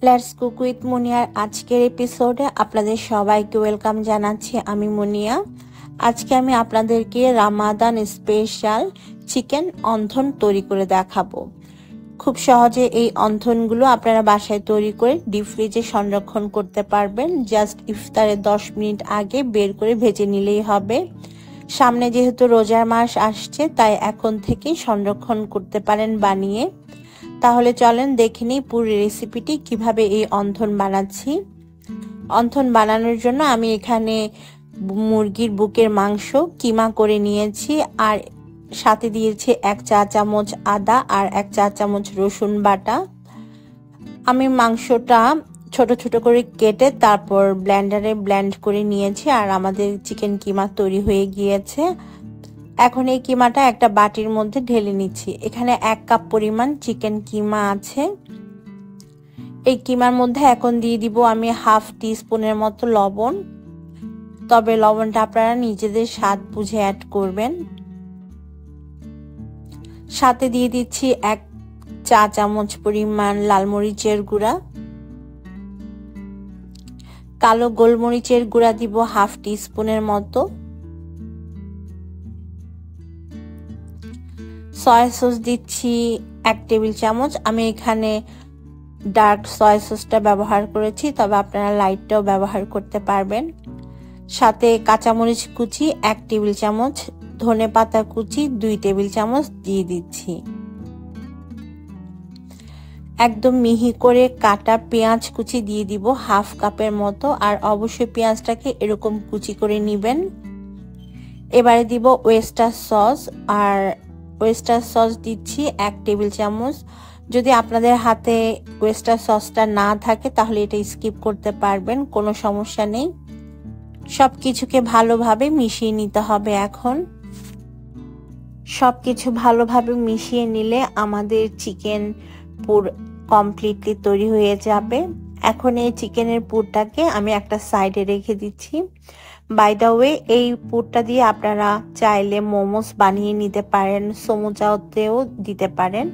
Let's cook with meunière আজকের এপিসোডে আপনাদের সবাইকে ওয়েলকাম জানাচ্ছি। আমি মুনিয়া। আজকে আমি আপনাদেরকে রামাদান স্পেশাল চিকেন অন্থন তৈরি করে দেখাবো। খুব সহজে এই অন্থনগুলো আপনারা বাসায় তৈরি করে ডিপ ফ্রিজে সংরক্ষণ করতে পারবেন। জাস্ট ইফতারের 10 মিনিট আগে বের করে ভেজে নিলেই হবে। সামনে যেহেতু রোজার মাস আসছে, তাই এখন থেকেই সংরক্ষণ করতে পারেন বানিয়ে। তাহলে চলেন দেখে নিই পুরো রেসিপিটি কিভাবে এই অন্থন বানাচ্ছি। অন্থন বানানোর জন্য আমি এখানে মুরগির বুকের মাংস কিমা করে নিয়েছি, আর সাথে দিয়েছি 1 চা চামচ আদা আর 1 চা চামচ রসুন বাটা। আমি মাংসটা ছোট ছোট করে কেটে তারপর ব্লেন্ডারে ব্লেন্ড করে নিয়েছি, আর আমাদের চিকেন কিমা তৈরি হয়ে গিয়েছে। এখন এই কিমাটা একটা বাটির মধ্যে ঢেলে নিচ্ছি। এখানে 1 কাপ পরিমাণ চিকেন কিমা আছে। এই কিমার মধ্যে এখন দিয়ে দিব আমি হাফ টিস্পুনের মতো লবণ, তবে লবণটা আপনারা নিজেদের স্বাদ বুঝে অ্যাড করবেন। সাথে দিয়ে দিচ্ছি 1 চা চামচ পরিমাণ লাল মরিচের গুঁড়া, কালো গোলমরিচের গুঁড়া দিব হাফ টিস্পুনের মতো, সয়া সস দিচ্ছি 1 টেবিল চামচ। আমি এখানে ডার্ক সয়া সসটা ব্যবহার করেছি, তবে আপনারা লাইটটাও ব্যবহার করতে পারবেন। সাথে কাঁচামরিচ কুচি 1 টেবিল চামচ, ধনে পাতা কুচি 2 টেবিল চামচ দিয়ে দিচ্ছি। একদম মিহি করে কাটা পেঁয়াজ কুচি দিয়ে দিব হাফ কাপের মতো, আর অবশ্যই পেঁয়াজটাকে এরকম কুচি করে নেবেন। এবারে দিব ওয়েস্টার সস, আর ওয়েস্টার সস দিচ্ছি 1 টেবিল চামচ। যদি আপনাদের হাতে ওয়েস্টার সসটা না থাকে তাহলে এটা স্কিপ করতে পারবেন, কোনো সমস্যা নেই। সব কিছুকে ভালোভাবে মিশিয়ে নিতে হবে। এখন সব কিছু ভালোভাবে মিশিয়ে নিলে আমাদের চিকেন পুর কমপ্লিটলি তৈরি হয়ে যাবে। এখন এই চিকেনের পুরটাকে আমি একটা সাইডে রেখে দিচ্ছি। বাই দ্য ওয়ে, এই পুরটা দিয়ে আপনারা চাইলে মোমোস বানিয়ে নিতে পারেন, সমুচাতেও দিতে পারেন।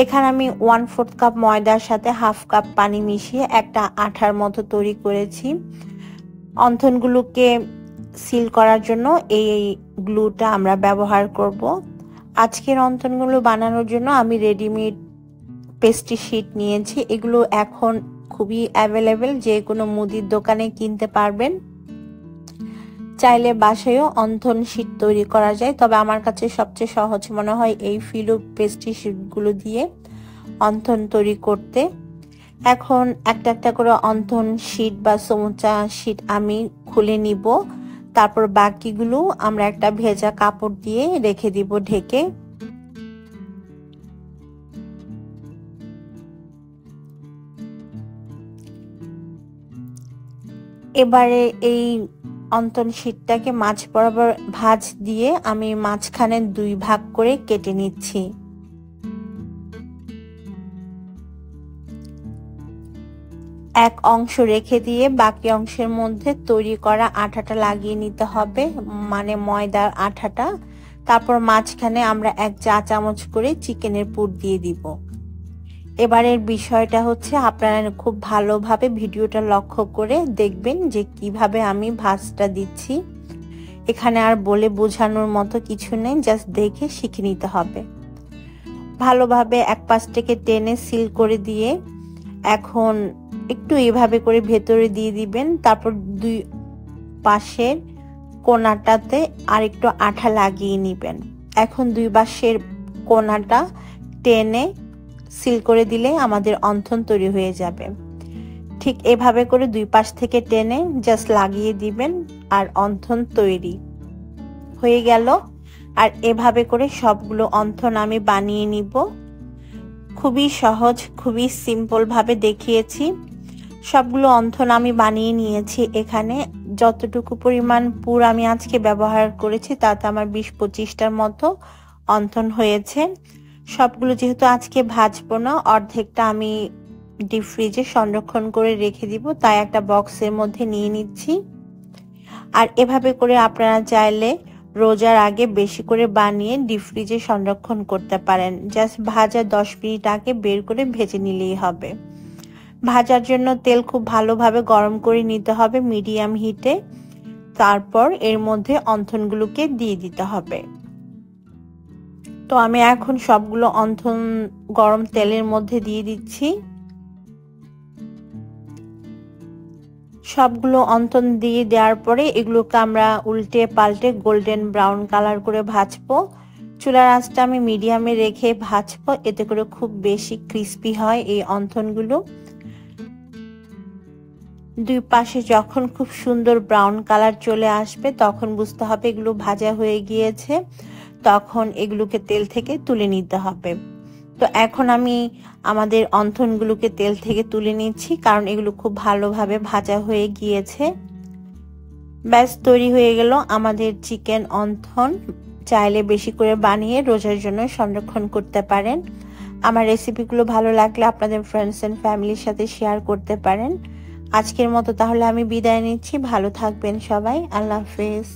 এখানে আমি 1/4 কাপ ময়দার সাথে হাফ কাপ পানি মিশিয়ে একটা আঠার মতো তৈরি করেছি। অন্থনগুলোকে সিল করার জন্য এই গ্লুটা আমরা ব্যবহার করব। আজকের অন্থনগুলো বানানোর জন্য আমি রেডিমেড পেস্ট্রি শিট নিয়েছি। এগুলো এখন খুবই অ্যাভেলেবেল, যে কোনো মুদির দোকানে কিনতে পারবেন। চাইলে বাসায়ও অন্থন শিট তৈরি করা যায়, তবে আমার কাছে সবচেয়ে সহজ মনে হয় এই ফিলো পেস্ট্রি শিটগুলো দিয়ে অন্থন তৈরি করতে। এখন একটা একটা করে অন্থন শিট বা সমুচা শিট আমি খুলে নিব, তারপর বাকিগুলো আমরা একটা ভেজা কাপড় দিয়ে রেখে দিব ঢেকে। এবারে এই অন্থন শিটটাকে মাছ বরাবর ভাঁজ দিয়ে আমি মাঝখানে 2 ভাগ করে কেটে নিচ্ছি। এক অংশ রেখে দিয়ে বাকি অংশের মধ্যে তৈরি করা আঠাটা লাগিয়ে নিতে হবে, মানে ময়দার আঠাটা। তারপর মাঝখানে আমরা 1 চা চামচ করে চিকেনের পুর দিয়ে দিব। এবারের বিষয়টা হচ্ছে আপনারা খুব ভালোভাবে ভিডিওটা লক্ষ্য করে দেখবেন যে কিভাবে আমি ভাঁজটা দিচ্ছি। এখানে আর বলে বোঝানোর মতো কিছু নেই, জাস্ট দেখে শিখে নিতে হবে। ভালোভাবে এক পাশ থেকে টেনে সিল করে দিয়ে এখন একটু এইভাবে করে ভেতরে দিয়ে দিবেন। তারপর 2 পাশের কোণাটাতে আর একটু আঠা লাগিয়ে নেবেন। এখন 2 পাশের কোণাটা টেনে সিল করে দিলে আমাদের অন্থন তৈরি হয়ে যাবে। ঠিক এভাবে করে 2 পাশ থেকে টেনে জাস্ট লাগিয়ে দিবেন, আর অন্থন তৈরি হয়ে গেল। আর এভাবে করে সবগুলো অন্থন আমি বানিয়ে নিব। খুবই সহজ, খুবই সিম্পল ভাবে দেখিয়েছি। সবগুলো অন্থন আমি বানিয়ে নিয়েছি। এখানে যতটুকু পরিমাণ পুর আমি আজকে ব্যবহার করেছি তাতে আমার 20-25টার মতো অন্থন হয়েছে। সবগুলো যেহেতু আজকে ভাজবো না, অর্ধেকটা আমি ডিপ ফ্রিজে সংরক্ষণ করে রেখে দিব, তাই একটা বক্সের মধ্যে নিয়ে নিচ্ছি। আর এভাবে করে আপনারা চাইলে রোজার আগে বেশি করে বানিয়ে ডিপ ফ্রিজে সংরক্ষণ করতে পারেন। জাস্ট ভাজা 10 মিনিট আগে বের করে ভেজে নিলেই হবে। ভাজার জন্য তেল খুব ভালোভাবে গরম করে নিতে হবে মিডিয়াম হিটে। তারপর এর মধ্যে অন্থনগুলোকে দিয়ে দিতে হবে। তো আমি এখন সবগুলো অন্থন গরম তেলের মধ্যে দিয়ে দিচ্ছি। সবগুলো অন্থন দিয়ে দেওয়ার পরে এগুলোকে আমরা উল্টে পাল্টে গোল্ডেন ব্রাউন কালার করে ভাজবো। চুলার আঁচটা আমি মিডিয়ামে রেখে ভাজবো, এতে করে খুব বেশি ক্রিস্পি হয় এই অন্থনগুলো। দুই পাশে যখন খুব সুন্দর ব্রাউন কালার চলে আসবে তখন বুঝতে হবে এগুলো ভাজা হয়ে গিয়েছে, তখন এগুলোকে তেল থেকে তুলে নিতে হবে। তো এখন আমি আমাদের অন্থনগুলোকে তেল থেকে তুলে নিচ্ছি, কারণ এগুলো খুব ভালোভাবে ভাজা হয়ে গিয়েছে। ব্যাস তৈরি হয়ে গেল আমাদের চিকেন অন্থন। চাইলে বেশি করে বানিয়ে রোজার জন্য সংরক্ষণ করতে পারেন। আমার রেসিপিগুলো ভালো লাগলে আপনাদের ফ্রেন্ডস এন্ড ফ্যামিলির সাথে শেয়ার করতে পারেন। আজকের মতো তাহলে আমি বিদায় নিচ্ছি। ভালো থাকবেন সবাই। আল্লাহ হাফেজ।